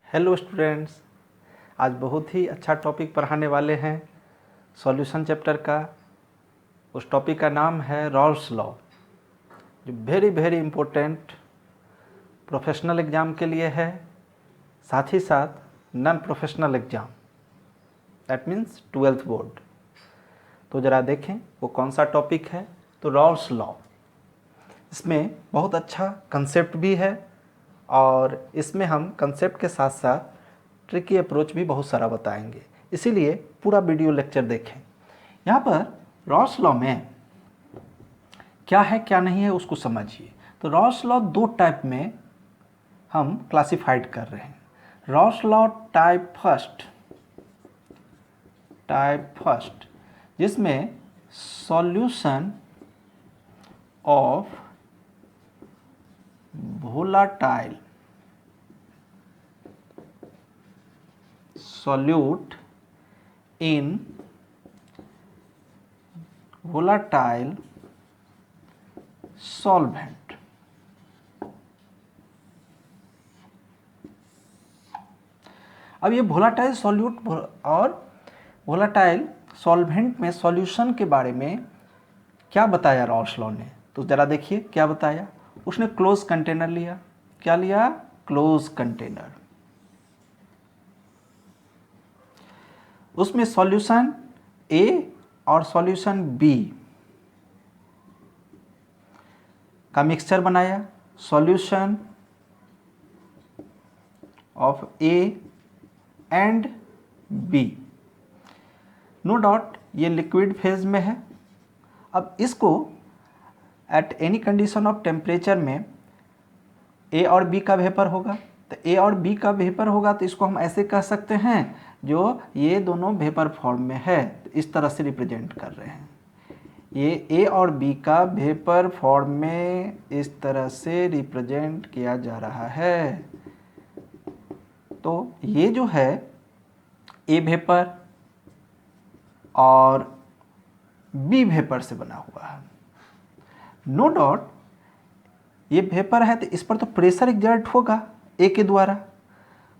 Hello students, आज बहुत ही अच्छा टॉपिक पढ़ाने वाले हैं सॉल्यूशन चैप्टर का। उस टॉपिक का नाम है रॉल्स लॉ, जो वेरी इम्पोर्टेंट प्रोफेशनल एग्ज़ाम के लिए है, साथ ही साथ non professional exam, that means 12th board. तो ज़रा देखें वो कौन सा टॉपिक है। तो रॉल्स लॉ, इसमें बहुत अच्छा कंसेप्ट भी है और इसमें हम कंसेप्ट के साथ साथ ट्रिकी अप्रोच भी बहुत सारा बताएंगे, इसीलिए पूरा वीडियो लेक्चर देखें। यहाँ पर रॉल्स लॉ में क्या है क्या नहीं है उसको समझिए। तो रॉल्स लॉ दो टाइप में हम क्लासिफाइड कर रहे हैं। रॉल्स लॉ टाइप फर्स्ट जिसमें solution of volatile solute in volatile solvent। अब ये volatile solute और volatile solvent में सॉल्यूशन के बारे में क्या बताया रॉल्स लॉ ने, तो जरा देखिए क्या बताया। उसने क्लोज कंटेनर लिया। क्या लिया? Close container. उसमें सॉल्यूशन ए और सॉल्यूशन बी का मिक्सचर बनाया। Solution of A and B, no doubt ये लिक्विड फेज में है। अब इसको at any condition of temperature में ए और बी का वेपर होगा। तो ए और बी का वेपर होगा तो इसको हम ऐसे कह सकते हैं जो ये दोनों वेपर फॉर्म में है, तो इस तरह से रिप्रेजेंट कर रहे हैं। ये ए और बी का वेपर फॉर्म में इस तरह से रिप्रेजेंट किया जा रहा है। तो ये जो है ए वेपर और बी वेपर से बना हुआ है। नो डाउट ये वेपर है तो इस पर तो प्रेशर एक्सर्ट होगा ए के द्वारा,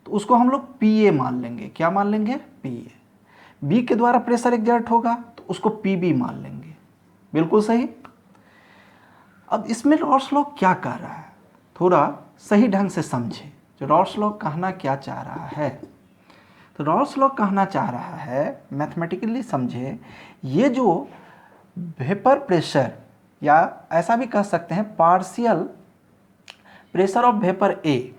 तो उसको हम लोग पी ए मान लेंगे। क्या मान लेंगे? P A. बी के द्वारा प्रेशर एक्सर्ट होगा तो उसको पी बी मान लेंगे। बिल्कुल सही। अब इसमें रॉल्स लॉ क्या कह रहा है, थोड़ा सही ढंग से समझे जो रॉल्स लॉ कहना क्या चाह रहा है। तो रॉल्स लॉ कहना चाह रहा है, मैथमेटिकली समझे, ये जो वेपर प्रेशर या ऐसा भी कह सकते हैं partial pressure of vapour A,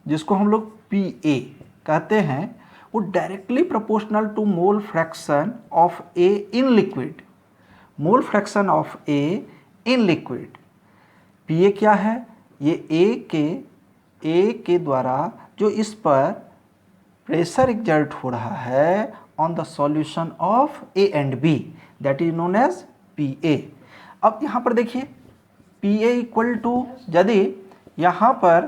जिसको हम लोग पी ए कहते हैं, वो directly proportional to mole fraction of A in liquid. Mole fraction of A in liquid. P A क्या है? ये ए के द्वारा जो इस पर प्रेशर एक्सर्ट हो रहा है on the solution of A and B, that is known as P A. अब यहाँ पर देखिए पी ए इक्वल टू, यदि यहाँ पर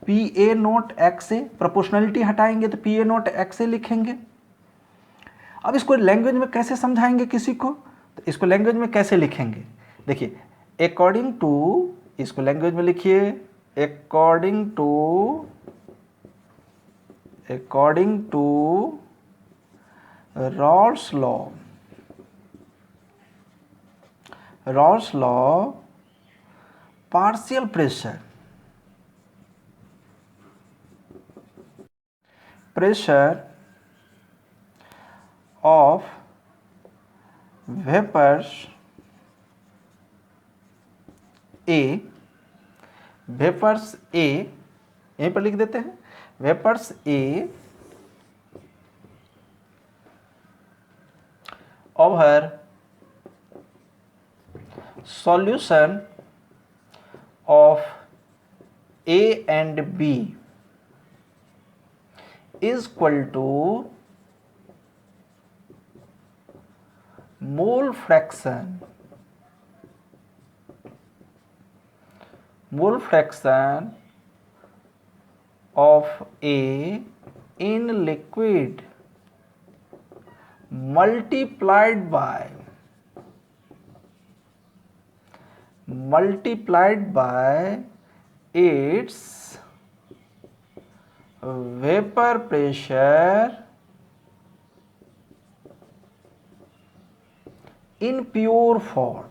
P A nought X A, proportionality हटाएंगे तो पी ए नोट एक्स ए लिखेंगे। अब इसको लैंग्वेज में कैसे समझाएंगे किसी को, तो इसको लैंग्वेज में कैसे लिखेंगे? देखिए अकॉर्डिंग टू, इसको लैंग्वेज में लिखिए according to Raoult's law partial pressure of vapours A यहीं पर लिख देते हैं, vapours A over solution of A and B is equal to mole fraction of A in liquid multiplied by its vapour pressure in pure form.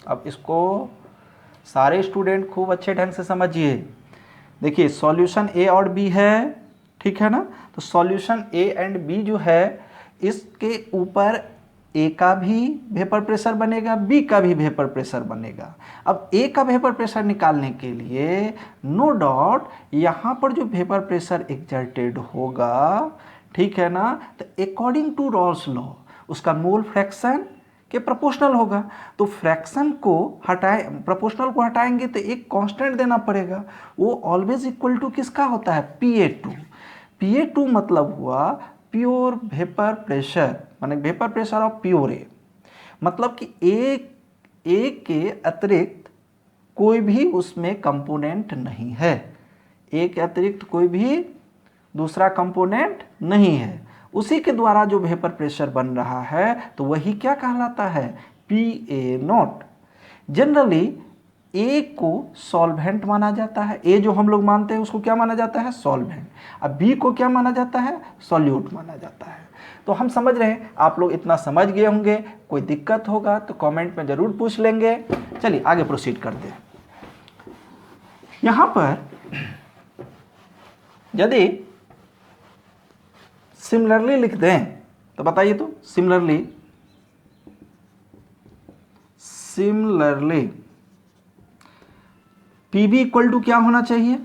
अब इसको सारे student खूब अच्छे ढंग से समझिए। देखिए सॉल्यूशन ए और बी है, ठीक है ना। तो सॉल्यूशन ए एंड बी जो है, इसके ऊपर ए का भी वेपर प्रेशर बनेगा, बी का भी वेपर प्रेशर बनेगा। अब ए का वेपर प्रेशर निकालने के लिए नो डाउट यहाँ पर जो वेपर प्रेशर एक्सर्टेड होगा, ठीक है ना, तो अकॉर्डिंग टू रॉल्स लॉ उसका मोल फ्रैक्शन के प्रोपोर्शनल होगा। तो फ्रैक्शन को प्रोपोर्शनल को हटाएंगे तो एक कांस्टेंट देना पड़ेगा, वो ऑलवेज इक्वल टू किसका होता है, Pa2। Pa2 मतलब हुआ प्योर वेपर प्रेशर, माने वेपर प्रेशर ऑफ प्योर ए, मतलब कि ए के अतिरिक्त कोई भी उसमें कंपोनेंट नहीं है, ए के अतिरिक्त कोई भी दूसरा कंपोनेंट नहीं है, उसी के द्वारा जो वेपर प्रेशर बन रहा है तो वही क्या कहलाता है, Pa0। जनरली ए को सॉल्वेंट माना जाता है, ए जो हम लोग मानते हैं उसको क्या माना जाता है, सॉल्वेंट। अब बी को क्या माना जाता है, सॉल्यूट माना जाता है। तो हम समझ रहे हैं, आप लोग इतना समझ गए होंगे। कोई दिक्कत होगा तो कमेंट में ज़रूर पूछ लेंगे। चलिए आगे प्रोसीड करते हैं। यहाँ पर यदि सिमिलरली लिख दें तो बताइए, तो सिमिलरली PB इक्वल टू क्या होना चाहिए,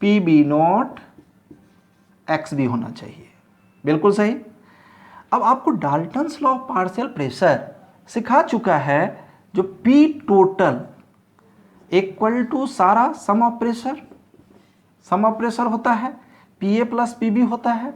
PB0 XB होना चाहिए, बिल्कुल सही। अब आपको Dalton's law of partial pressure सिखा चुका है, जो P टोटल इक्वल टू सारा सम ऑफ प्रेशर होता है, Pa प्लस PB होता है,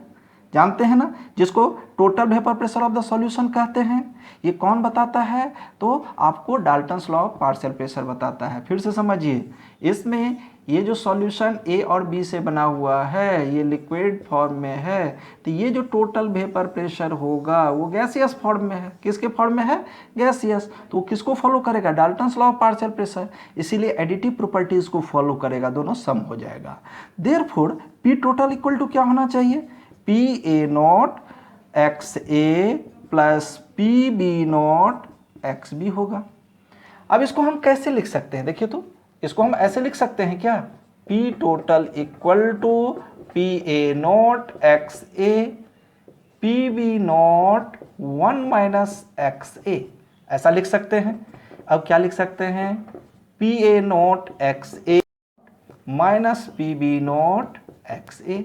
जानते हैं ना, जिसको total vapour pressure of the solution कहते हैं। ये कौन बताता है, तो आपको Dalton's law of partial pressure बताता है। फिर से समझिए, इसमें ये जो सॉल्यूशन ए और बी से बना हुआ है, ये लिक्विड फॉर्म में है, तो ये जो टोटल वेपर प्रेशर होगा वो गैसियस फॉर्म में है। किसके फॉर्म में है, गैसियस। तो वो किसको फॉलो करेगा, Dalton's law of partial pressure, इसीलिए एडिटिव प्रॉपर्टीज को फॉलो करेगा, दोनों सम हो जाएगा। Therefore P total equal to क्या होना चाहिए, Pa0 XA plus PB0 XB होगा। अब इसको हम कैसे लिख सकते हैं, देखिए तो इसको हम ऐसे लिख सकते हैं क्या, P total equal to Pa0 XA PB0 1 minus XA, ऐसा लिख सकते हैं। अब क्या लिख सकते हैं, Pa0 XA minus PB0 XA।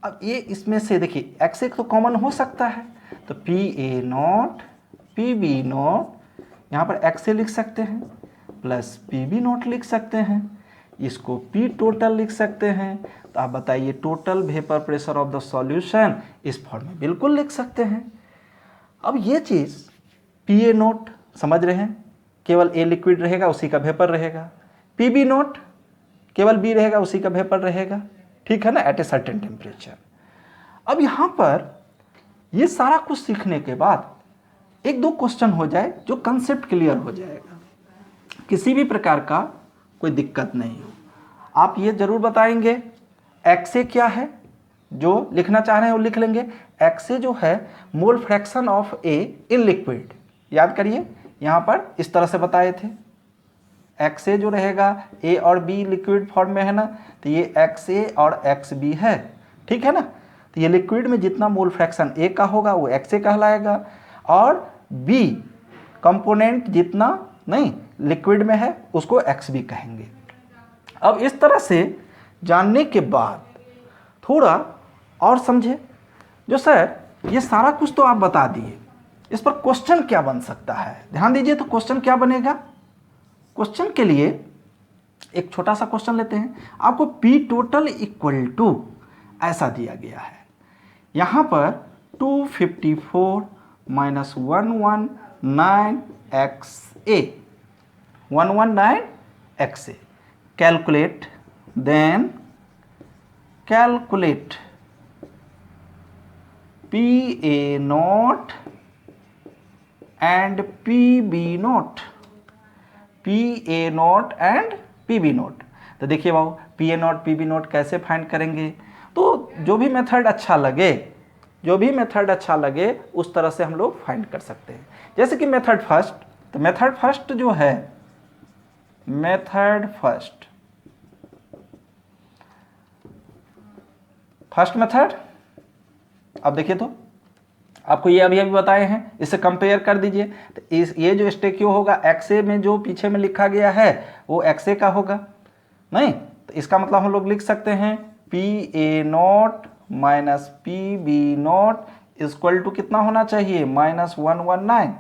अब ये इसमें से देखिए XA तो कॉमन हो सकता है, तो Pa0 PB0 यहाँ पर XA लिख सकते हैं प्लस PB0 लिख सकते हैं, इसको P टोटल लिख सकते हैं। तो आप बताइए total vapour pressure of the solution इस फॉर्म में बिल्कुल लिख सकते हैं। अब ये चीज़ Pa0 समझ रहे हैं, केवल A लिक्विड रहेगा उसी का वेपर रहेगा, PB0 केवल B रहेगा उसी का वेपर रहेगा, ठीक है ना, एट ए सर्टेन टेम्परेचर। अब यहाँ पर ये सारा कुछ सीखने के बाद एक दो क्वेश्चन हो जाए जो कंसेप्ट क्लियर हो जाएगा, किसी भी प्रकार का कोई दिक्कत नहीं हो। आप ये जरूर बताएंगे XA क्या है, जो लिखना चाह रहे हैं वो लिख लेंगे। XA जो है मोल fraction of A in liquid, याद करिए यहाँ पर इस तरह से बताए थे। XA जो रहेगा A और B लिक्विड फॉर्म में है ना, तो ये XA और XB है, ठीक है ना। तो ये लिक्विड में जितना मोल फ्रैक्शन A का होगा वो XA कहलाएगा, और B कंपोनेंट जितना नहीं लिक्विड में है उसको XB कहेंगे। अब इस तरह से जानने के बाद थोड़ा और समझे, जो सर ये सारा कुछ तो आप बता दिए, इस पर क्वेश्चन क्या बन सकता है, ध्यान दीजिए। तो क्वेश्चन क्या बनेगा, क्वेश्चन के लिए एक छोटा सा क्वेश्चन लेते हैं। आपको P टोटल इक्वल टू ऐसा दिया गया है, यहाँ पर 254 minus 119 XA, 119 XA। Calculate, then calculate Pa0 and PB0, Pa0 and P B nought. तो देखिए बाबू P A note P B nought कैसे फाइंड करेंगे, तो जो भी मेथड अच्छा लगे, जो भी मेथड अच्छा लगे उस तरह से हम लोग फाइंड कर सकते हैं। जैसे कि मेथड फर्स्ट, तो मेथड फर्स्ट जो है, मेथड फर्स्ट मेथड, अब देखिए तो आपको ये अभी अभी बताए हैं, इसे कंपेयर कर दीजिए। तो ये जो स्टेक्यू होगा एक्सए में जो पीछे में लिखा गया है वो एक्सए का होगा, नहीं तो इसका मतलब हम लोग लिख सकते हैं P A not minus P B not equal to कितना होना चाहिए, -119।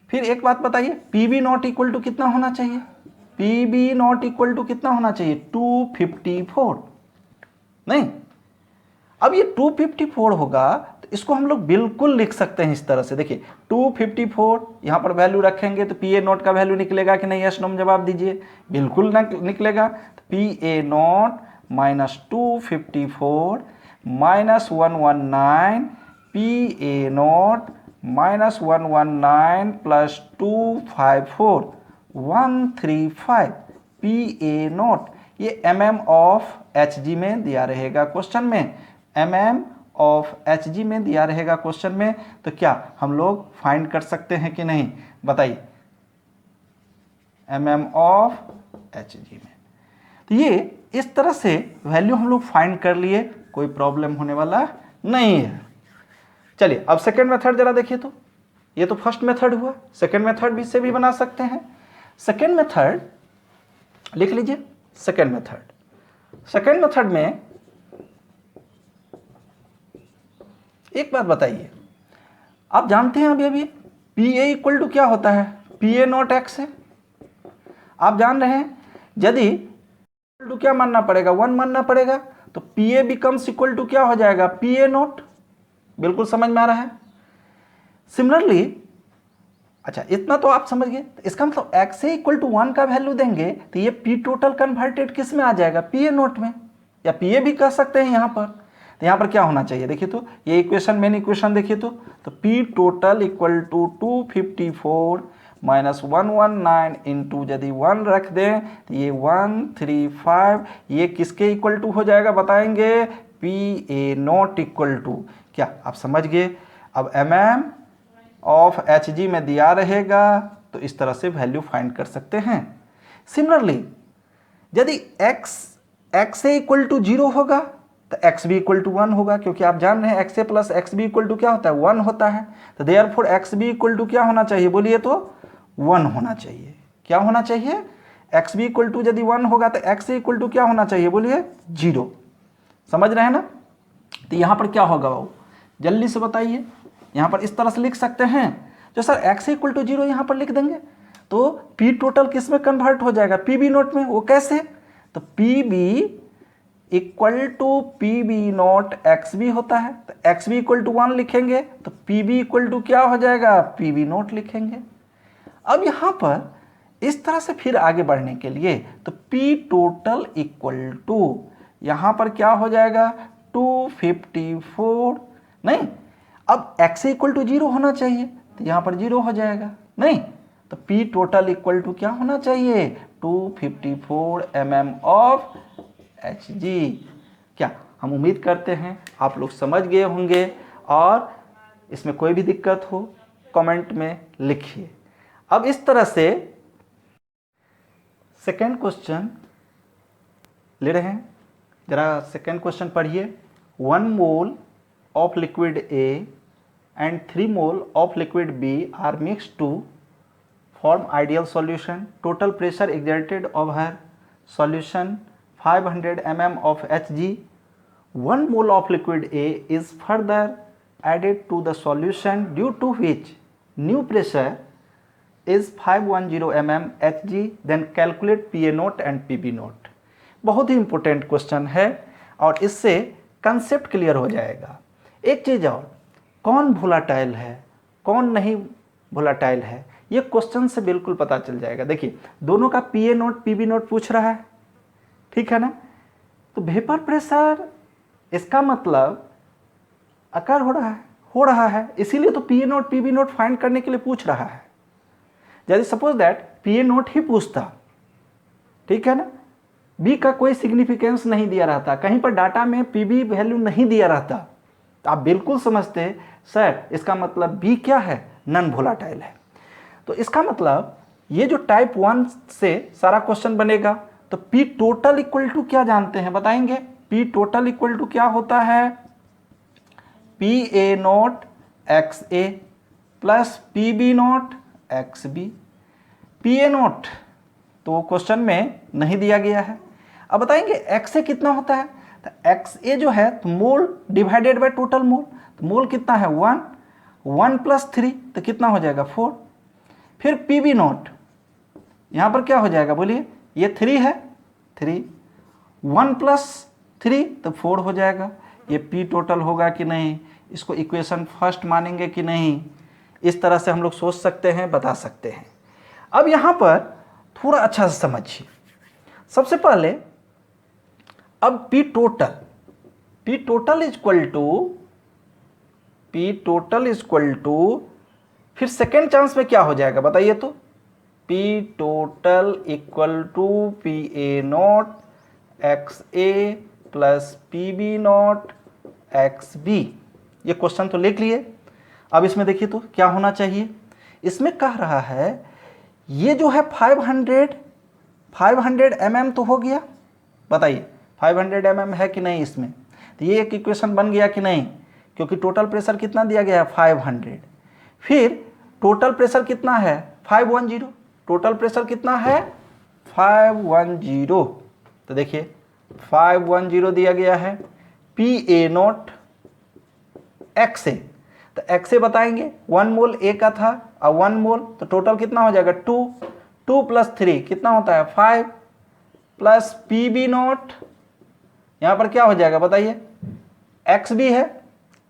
फिर एक बात बताइए, P B not equal to कितना होना चाहिए, P B not equal to कितना होना चाहिए, 254। नहीं, अब ये 254 होगा तो इसको हम लोग बिल्कुल लिख सकते हैं इस तरह से। देखिए 254 यहाँ पर वैल्यू रखेंगे तो पी ए नॉट का वैल्यू निकलेगा कि नहीं, यस नो में जवाब दीजिए, बिल्कुल निकलेगा। तो P A not minus 254 minus 119 P A not minus 119 plus 254 135 P A not, ये mm ऑफ एच जी में दिया रहेगा क्वेश्चन में, mm ऑफ एच जी में दिया रहेगा क्वेश्चन में। तो क्या हम लोग फाइंड कर सकते हैं कि नहीं, बताइए, mm ऑफ एच जी में। तो ये इस तरह से वैल्यू हम लोग फाइंड कर लिए, कोई प्रॉब्लम होने वाला नहीं है। चलिए अब सेकेंड मेथड जरा देखिए, तो ये तो फर्स्ट मेथड हुआ, सेकेंड मेथड भी से भी बना सकते हैं। सेकेंड मेथड लिख लीजिए, सेकेंड मेथड में एक बात बताइए, आप जानते हैं अभी पी ए इक्वल टू क्या होता है, पी ए नॉट एक्स है, आप जान रहे हैं। यदि इक्वल टू क्या मानना पड़ेगा, 1 मानना पड़ेगा, तो P A becomes equal to क्या हो जाएगा, पी ए नॉट। बिल्कुल समझ में आ रहा है। सिमिलरली, अच्छा इतना तो आप समझ गए, इसका मतलब एक्स ए इक्वल टू 1 का वैल्यू देंगे तो ये पी टोटल कन्वर्टेड किस में आ जाएगा, पी ए नोट में, या पी ए भी कह सकते हैं यहाँ पर। तो यहाँ पर क्या होना चाहिए, देखिए तो ये इक्वेशन, मेन इक्वेशन देखिए तो P total equal to 254 minus 119 into यदि 1 रख दें तो ये 135, ये किसके इक्वल टू हो जाएगा बताएंगे, P A not equal to, क्या आप समझ गए। अब mm ऑफ एच जी में दिया रहेगा तो इस तरह से वैल्यू फाइंड कर सकते हैं। सिमिलरली यदि x ए इक्वल टू 0 होगा तो x भी इक्वल टू 1 होगा, क्योंकि आप जान रहे हैं x A plus X B equal to क्या होता है, 1 होता है। तो देयरफॉर x बी इक्वल टू क्या होना चाहिए, बोलिए तो 1 होना चाहिए। क्या होना चाहिए, x बी इक्वल टू यदि 1 होगा तो x ए इक्वल टू क्या होना चाहिए, बोलिए 0। समझ रहे हैं ना। तो यहाँ पर क्या होगा वो जल्दी से बताइए, यहाँ पर इस तरह से लिख सकते हैं, जो सर x इक्वल टू 0 यहाँ पर लिख देंगे तो p टोटल किस में कन्वर्ट हो जाएगा, पी बी नोट में। वो कैसे, तो P B equal to P B note X B होता है, तो एक्स बी इक्वल टू 1 लिखेंगे तो पी बी इक्वल टू क्या हो जाएगा, पी बी नोट लिखेंगे। अब यहाँ पर इस तरह से फिर आगे बढ़ने के लिए तो p टोटल इक्वल टू यहाँ पर क्या हो जाएगा, 254, नहीं अब x इक्वल टू 0 होना चाहिए तो यहाँ पर 0 हो जाएगा, नहीं तो p टोटल इक्वल टू क्या होना चाहिए, 254 mm ऑफ एच जी। क्या हम उम्मीद करते हैं आप लोग समझ गए होंगे, और इसमें कोई भी दिक्कत हो कमेंट में लिखिए। अब इस तरह से सेकेंड क्वेश्चन ले रहे हैं, जरा सेकेंड क्वेश्चन पढ़िए। 1 मोल of liquid A and 3 mole of liquid B are mixed to form ideal solution. Total pressure exerted over solution 500 mm of Hg. 1 mole of liquid A is further added to the solution, due to which new pressure is 510 mm Hg. Then calculate PA naught and PB naught. बहुत ही important question है और इससे concept clear हो जाएगा। एक चीज़ और, कौन volatile है कौन नहीं वोलेटाइल है, ये क्वेश्चन से बिल्कुल पता चल जाएगा। देखिए दोनों का P A note P B naught पूछ रहा है, ठीक है ना। तो वेपर प्रेशर इसका मतलब अकर हो रहा है, इसीलिए तो P A note P B nought find करने के लिए पूछ रहा है। यदि suppose that P A nought ही पूछता ठीक है ना। बी का कोई सिग्निफिकेंस नहीं दिया रहता, कहीं पर डाटा में पी बी वैल्यू नहीं दिया रहता, तो आप बिल्कुल समझते सर इसका मतलब बी क्या है, नॉन वोलेटाइल है। तो इसका मतलब ये जो टाइप 1 से सारा क्वेश्चन बनेगा, तो पी टोटल इक्वल टू क्या जानते हैं बताएंगे? पी टोटल इक्वल टू क्या होता है? P A not X A plus P B not X B. P A naught तो क्वेश्चन में नहीं दिया गया है। अब बताएंगे एक्स ए कितना होता है? तो एक्स ए जो है तो मोल डिवाइडेड बाय टोटल मोल, तो मोल कितना है 1, 1 प्लस 3 तो कितना हो जाएगा 4। फिर पी बी नॉट यहाँ पर क्या हो जाएगा बोलिए, ये 3 है, 3, 1 प्लस 3 तो 4 हो जाएगा। ये पी टोटल होगा कि नहीं, इसको इक्वेशन फर्स्ट मानेंगे कि नहीं, इस तरह से हम लोग सोच सकते हैं, बता सकते हैं। अब यहाँ पर थोड़ा अच्छा से समझिए। सबसे पहले अब पी टोटल इक्वल टू फिर सेकेंड चांस में क्या हो जाएगा बताइए तो? P total equal to P A not X A plus P B not X B. ये क्वेश्चन तो लिख लिए। अब इसमें देखिए तो क्या होना चाहिए, इसमें कह रहा है ये जो है 500 mm तो हो गया, बताइए 500 mm है कि नहीं इसमें? तो ये एक इक्वेशन बन गया कि नहीं, क्योंकि टोटल प्रेशर कितना दिया गया है 500। फिर टोटल प्रेशर कितना है 510, टोटल प्रेशर कितना है 510। तो देखिए 510 दिया गया है, P A not X A, तो एक्स ए बताएंगे 1 मोल ए का था और 1 मोल, तो टोटल कितना हो जाएगा 2 प्लस 3 कितना होता है 5 प्लस पी बी नॉट, यहाँ पर क्या हो जाएगा बताइए, एक्स बी है,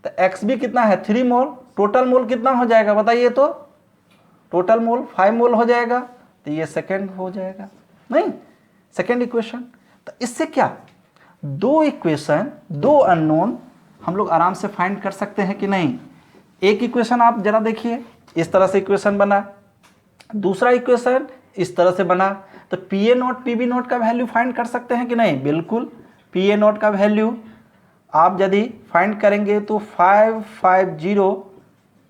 तो एक्स बी कितना है 3 मोल, टोटल मोल कितना हो जाएगा बताइए तो? टोटल मोल 5 मोल हो जाएगा, तो ये सेकेंड हो जाएगा, नहीं सेकेंड इक्वेशन। तो इससे क्या, दो इक्वेशन, दो अननोन हम लोग आराम से फाइंड कर सकते हैं कि नहीं। एक इक्वेशन आप जरा देखिए, इस तरह से इक्वेशन बना, दूसरा इक्वेशन इस तरह से बना, तो P A naught P B naught का वैल्यू फाइंड कर सकते हैं कि नहीं? बिल्कुल। पी ए नॉट का वैल्यू आप यदि फाइंड करेंगे तो 550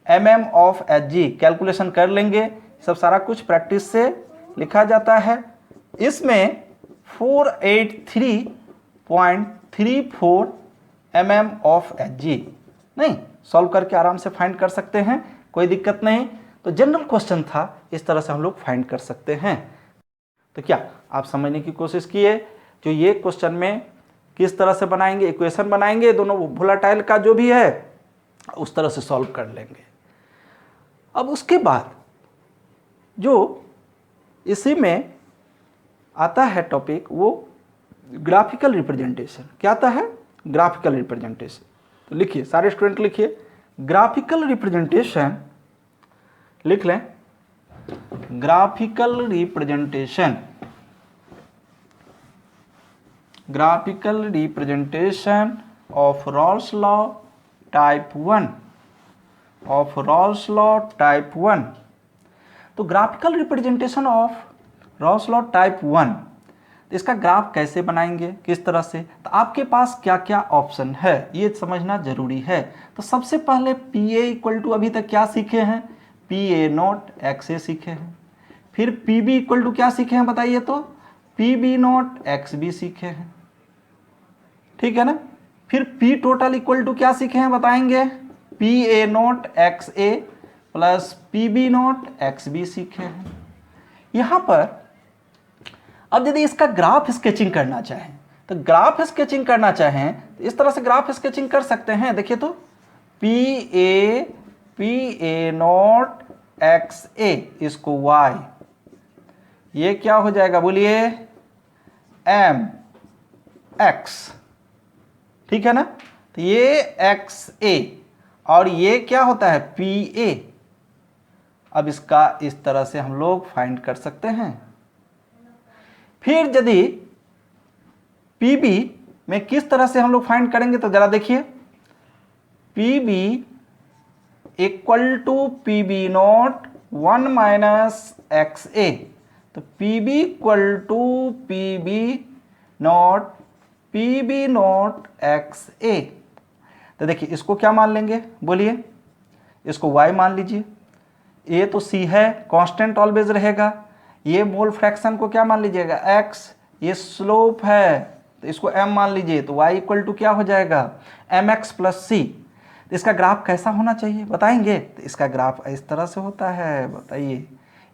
mm of H G, calculation कर लेंगे, सब सारा कुछ प्रैक्टिस से लिखा जाता है। इसमें 483.34 mm ऑफ एच जी, नहीं सॉल्व करके आराम से फाइंड कर सकते हैं, कोई दिक्कत नहीं। तो जनरल क्वेश्चन था, इस तरह से हम लोग फाइंड कर सकते हैं। तो क्या आप समझने की कोशिश किए, जो ये क्वेश्चन में किस तरह से बनाएंगे, इक्वेशन बनाएंगे, दोनों वोलेटाइल का जो भी है उस तरह से सॉल्व कर लेंगे। अब उसके बाद जो इसी में आता है टॉपिक, वो ग्राफिकल रिप्रेजेंटेशन। क्या आता है? Graphical representation. तो लिखिए सारे स्टूडेंट लिखिए, ग्राफिकल रिप्रेजेंटेशन लिख लें। Graphical representation, graphical representation of Rawls law type 1, of Rawls law type 1। तो graphical representation of Rawls law type 1, इसका ग्राफ कैसे बनाएंगे, किस तरह से, तो आपके पास क्या क्या ऑप्शन है ये समझना जरूरी है। तो सबसे पहले पी ए इक्वल टू, अभी तक क्या सीखे हैं, पी ए नॉट एक्स ए सीखे हैं। फिर पी बी इक्वल टू क्या सीखे हैं बताइए तो? P B not X B सीखे हैं, ठीक है ना। फिर पी टोटल इक्वल टू क्या सीखे हैं बताएंगे? P A not X A plus P B not X B सीखे हैं। यहाँ पर अब यदि इसका ग्राफ स्केचिंग करना चाहें, तो ग्राफ स्केचिंग करना चाहें तो इस तरह से ग्राफ स्केचिंग कर सकते हैं। देखिए तो पी ए नॉट एक्स ए इसको वाई, ये क्या हो जाएगा बोलिए, एम एक्स, ठीक है ना। तो ये एक्स ए और ये क्या होता है पी ए। अब इसका इस तरह से हम लोग फाइंड कर सकते हैं। फिर यदि पी बी में किस तरह से हम लोग फाइंड करेंगे, तो जरा देखिए, P B equal to P B nought 1 minus X A, तो P B equal to P B not X A. तो देखिए इसको क्या मान लेंगे, बोलिए, इसको y मान लीजिए। ये तो c है, कांस्टेंट ऑलवेज रहेगा। ये मोल फ्रैक्शन को क्या मान लीजिएगा, x। ये स्लोप है तो इसको m मान लीजिए। तो y इक्वल टू क्या हो जाएगा, mx प्लस c। तो इसका ग्राफ कैसा होना चाहिए बताएंगे। तो इसका ग्राफ इस तरह से होता है, बताइए।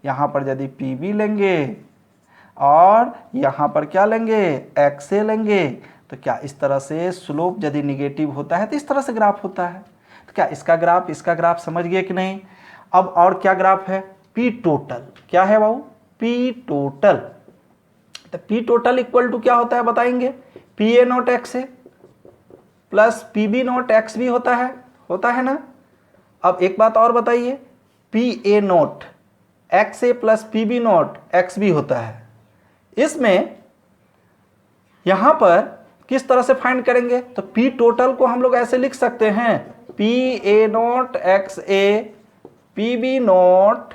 यहाँ पर यदि pb लेंगे और यहाँ पर क्या लेंगे, xa लेंगे, तो क्या इस तरह से स्लोप यदि निगेटिव होता है तो इस तरह से ग्राफ होता है। तो क्या इसका ग्राफ समझ गए कि नहीं। अब और क्या ग्राफ है, पी टोटल। क्या है बाबू, पी टोटल। तो पी टोटल इक्वल टू क्या होता है बताएंगे, P A not X A plus P B not X B होता है ना। अब एक बात और बताइए, P A not X A plus P B not X B होता है। इसमें यहां पर किस तरह से फाइंड करेंगे, तो पी टोटल को हम लोग ऐसे लिख सकते हैं, P A not X A P B nought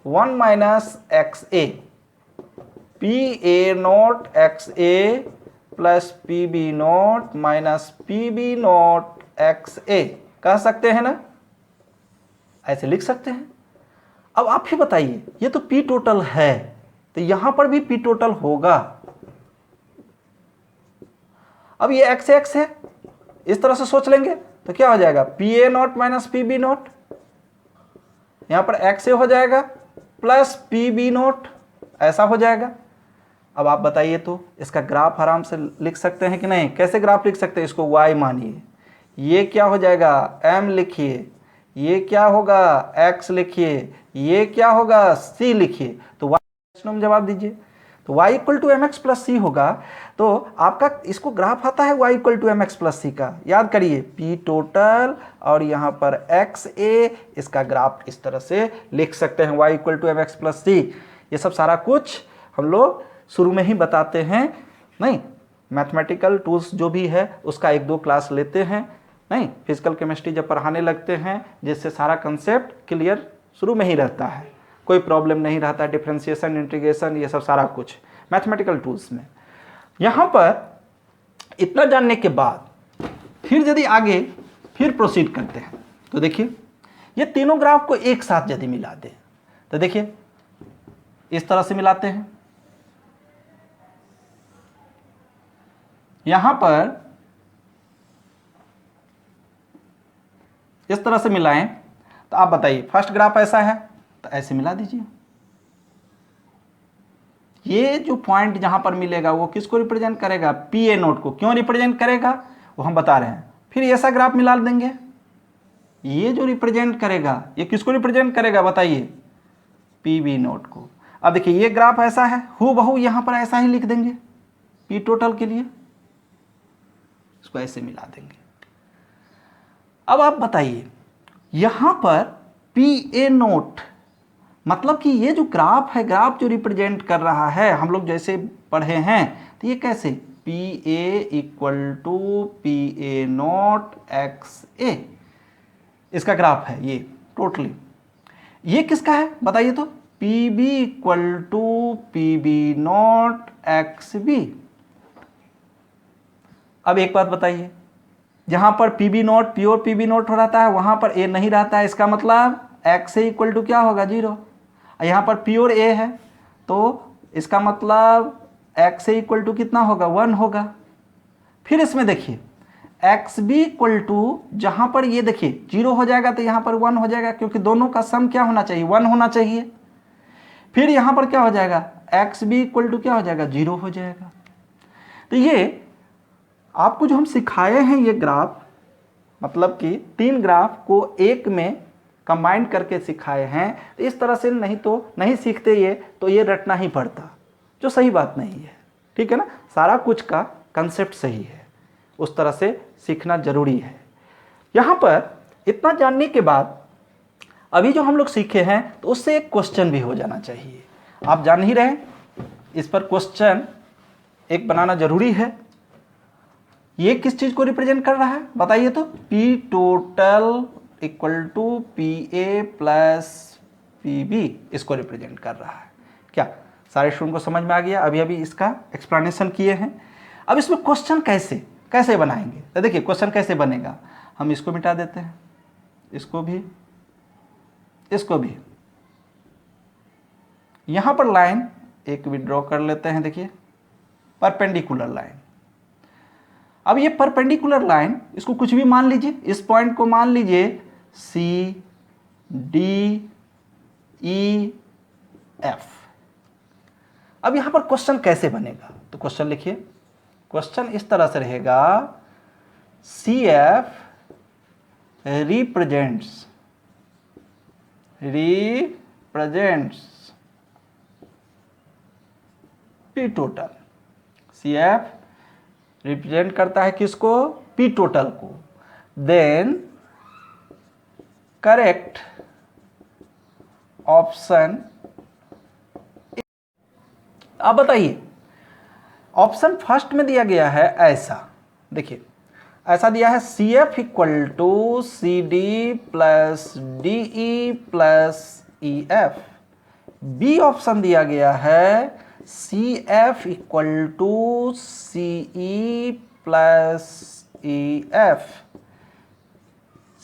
1 minus X A, P A not X A plus P B nought minus P B not X A कह सकते हैं ना, ऐसे लिख सकते हैं। अब आप ही बताइए, ये तो पी टोटल है तो यहां पर भी पी टोटल होगा। अब ये एक्स एक्स है, इस तरह से सोच लेंगे तो क्या हो जाएगा, P A not minus P B naught, यहां पर एक्स ए हो जाएगा प्लस पी बी नॉट, ऐसा हो जाएगा। अब आप बताइए तो इसका ग्राफ आराम से लिख सकते हैं कि नहीं। कैसे ग्राफ लिख सकते हैं, इसको y मानिए, ये क्या हो जाएगा m लिखिए, ये क्या होगा x लिखिए, ये क्या होगा c लिखिए। तो y में जवाब दीजिए। तो y equal to M X plus C होगा। तो आपका इसको ग्राफ आता है y equal to M X plus C का, याद करिए, p टोटल और यहाँ पर x a, इसका ग्राफ इस तरह से लिख सकते हैं, y equal to M X plus C. ये सब सारा कुछ हम लोग शुरू में ही बताते हैं, नहीं मैथमेटिकल टूल्स जो भी है उसका 1-2 क्लास लेते हैं, नहीं फिजिकल केमिस्ट्री जब पढ़ाने लगते हैं, जिससे सारा कंसेप्ट क्लियर शुरू में ही रहता है, कोई प्रॉब्लम नहीं रहता। डिफरेंशिएशन, इंटीग्रेशन, ये सब सारा कुछ मैथमेटिकल टूल्स में। यहाँ पर इतना जानने के बाद फिर यदि आगे फिर प्रोसीड करते हैं तो देखिए, ये तीनों ग्राफ को एक साथ यदि मिला दें तो देखिए इस तरह से मिलाते हैं। यहां पर इस तरह से मिलाएं तो आप बताइए, फर्स्ट ग्राफ ऐसा है तो ऐसे मिला दीजिए। ये जो पॉइंट जहां पर मिलेगा वो किसको रिप्रेजेंट करेगा, पी ए नोट को। क्यों रिप्रेजेंट करेगा वो हम बता रहे हैं। फिर ऐसा ग्राफ मिला देंगे, ये जो रिप्रेजेंट करेगा ये किसको रिप्रेजेंट करेगा बताइए, पी बी नोट को। अब देखिए ये ग्राफ ऐसा है, हूबहू यहां पर ऐसा ही लिख देंगे पी टोटल के लिए, इसको ऐसे मिला देंगे। अब आप बताइए, यहां पर पी ए नोट मतलब कि ये जो ग्राफ है, ग्राफ जो रिप्रेजेंट कर रहा है, हम लोग जैसे पढ़े हैं तो ये कैसे, P A equal to P A nought X A, इसका ग्राफ है ये टोटली। ये किसका है बताइए तो, P B equal to P B note X B. अब एक बात बताइए, जहां पर P B naught pure P B naught हो रहता है वहां पर ए नहीं रहता है, इसका मतलब एक्स ए इक्वल टू क्या होगा, 0। यहाँ पर प्योर ए है तो इसका मतलब एक्स ए इक्वल टू कितना होगा, 1 होगा। फिर इसमें देखिए एक्स बी इक्वल टू, जहां पर ये देखिए 0 हो जाएगा तो यहाँ पर 1 हो जाएगा, क्योंकि दोनों का सम क्या होना चाहिए, 1 होना चाहिए। फिर यहाँ पर क्या हो जाएगा, एक्स बी इक्वल टू क्या हो जाएगा, 0 हो जाएगा। तो ये आपको जो हम सिखाए हैं ये ग्राफ, मतलब कि 3 ग्राफ को एक में कंबाइन करके सिखाए हैं। तो इस तरह से नहीं तो नहीं सीखते ये, तो ये रटना ही पड़ता, जो सही बात नहीं है, ठीक है ना। सारा कुछ का कंसेप्ट सही है, उस तरह से सीखना जरूरी है। यहाँ पर इतना जानने के बाद अभी जो हम लोग सीखे हैं तो उससे एक क्वेश्चन भी हो जाना चाहिए। आप जान ही रहे, इस पर क्वेश्चन एक बनाना जरूरी है। ये किस चीज को रिप्रेजेंट कर रहा है बताइए तो, P total equal to P A plus PB इसको रिप्रेजेंट कर रहा है। क्या सारे स्टूडेंट को समझ में आ गया? अभी अभी इसका एक्सप्लेनेशन किए हैं। अब इसमें क्वेश्चन कैसे बनाएंगे, तो देखिए क्वेश्चन कैसे बनेगा। हम इसको मिटा देते हैं, इसको भी, इसको भी। यहां पर लाइन एक भी ड्रॉ कर लेते हैं। देखिए परपेंडिकुलर लाइन। अब ये परपेंडिकुलर लाइन, इसको कुछ भी मान लीजिए, इस पॉइंट को मान लीजिए CDEF। अब यहां पर क्वेश्चन कैसे बनेगा, तो क्वेश्चन लिखिए। क्वेश्चन इस तरह से रहेगा, CF represents P total. CF represent करता है किसको? P टोटल को। Then correct option. अब बताइए, ऑप्शन फर्स्ट में दिया गया है ऐसा, देखिए ऐसा दिया है CF equal to CD plus DE plus EF। B option दिया गया है CF equal to CE plus EF।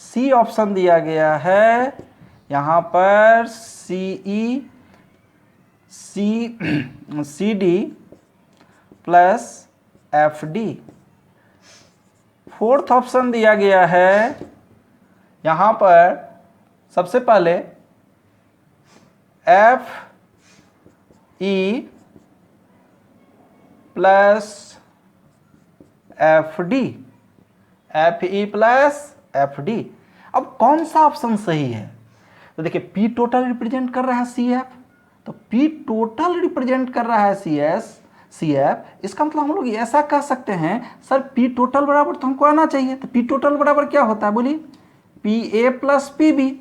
C option दिया गया है यहाँ पर CD plus FD। Fourth option दिया गया है यहाँ पर सबसे पहले FE plus FD, FE plus FD। अब कौन सा ऑप्शन सही है? तो देखिए P टोटल रिप्रेजेंट कर रहा है CF, तो P टोटल रिप्रेजेंट कर रहा है CF। इसका मतलब हम लोग ऐसा कह सकते हैं, सर P टोटल बराबर तो हमको आना चाहिए, तो P टोटल बराबर क्या होता है बोलिए? PA प्लस PB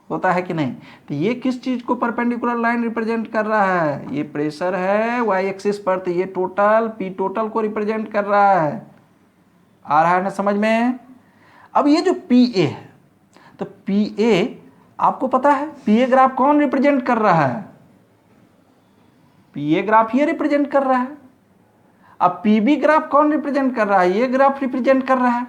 होता है कि नहीं? तो ये किस चीज को परपेंडिकुलर लाइन रिप्रेजेंट कर रहा है? ये प्रेशर है y एक्सिस पर, तो ये टोटल P टोटल को रिप्रेजेंट कर रहा है। आ रहा है ना समझ में? अब ये जो PA है, तो PA आपको पता है PA ग्राफ कौन रिप्रेजेंट कर रहा है? PA ग्राफ ये रिप्रेजेंट कर रहा है। अब PB ग्राफ कौन रिप्रेजेंट कर रहा है? ये ग्राफ रिप्रेजेंट कर रहा है।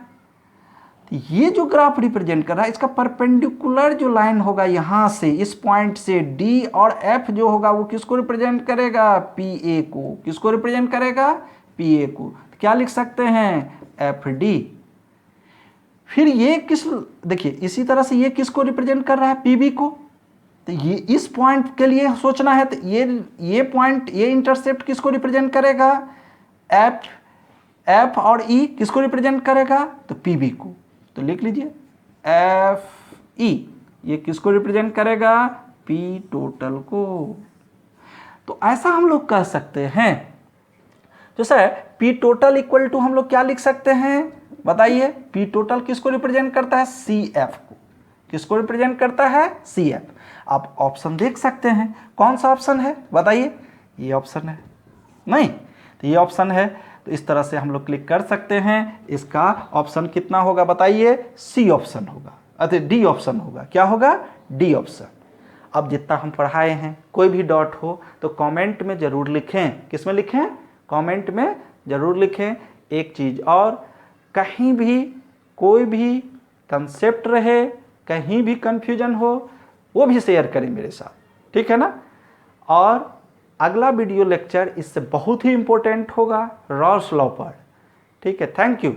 तो ये जो ग्राफ रिप्रेजेंट कर रहा है, इसका परपेंडिकुलर जो लाइन होगा यहां से, इस पॉइंट से D और F जो होगा वो किसको रिप्रेजेंट करेगा? PA को। किसको रिप्रेजेंट करेगा? PA को। तो क्या लिख सकते हैं? FD। फिर ये देखिए इसी तरह से ये किसको रिप्रेजेंट कर रहा है? PB को। तो ये इस पॉइंट के लिए सोचना है, तो ये पॉइंट, ये इंटरसेप्ट किसको रिप्रेजेंट करेगा? F और E किसको रिप्रेजेंट करेगा? तो PB को। तो लिख लीजिए FE, ये किसको रिप्रेजेंट करेगा? P टोटल को। तो ऐसा हम लोग कह सकते हैं। तो sir P total equal to हम लोग क्या लिख सकते हैं बताइए? P टोटल किसको रिप्रेजेंट करता है? CF को। किसको रिप्रेजेंट करता है? CF। आप ऑप्शन देख सकते हैं, कौन सा ऑप्शन है बताइए? ये ऑप्शन है नहीं, तो ये ऑप्शन है। तो इस तरह से हम लोग क्लिक कर सकते हैं। इसका ऑप्शन कितना होगा बताइए? C ऑप्शन होगा, अरे D ऑप्शन होगा। क्या होगा? D option. अब जितना हम पढ़ाए हैं, कोई भी डाउट हो तो कमेंट में ज़रूर लिखें। किस में लिखें? कमेंट में ज़रूर लिखें। एक चीज़ और, कहीं भी कोई भी कंसेप्ट रहे, कहीं भी कंफ्यूजन हो, वो भी शेयर करें मेरे साथ, ठीक है ना? और अगला वीडियो लेक्चर इससे बहुत ही इम्पोर्टेंट होगा, रॉल्स लॉ पर। ठीक है, थैंक यू।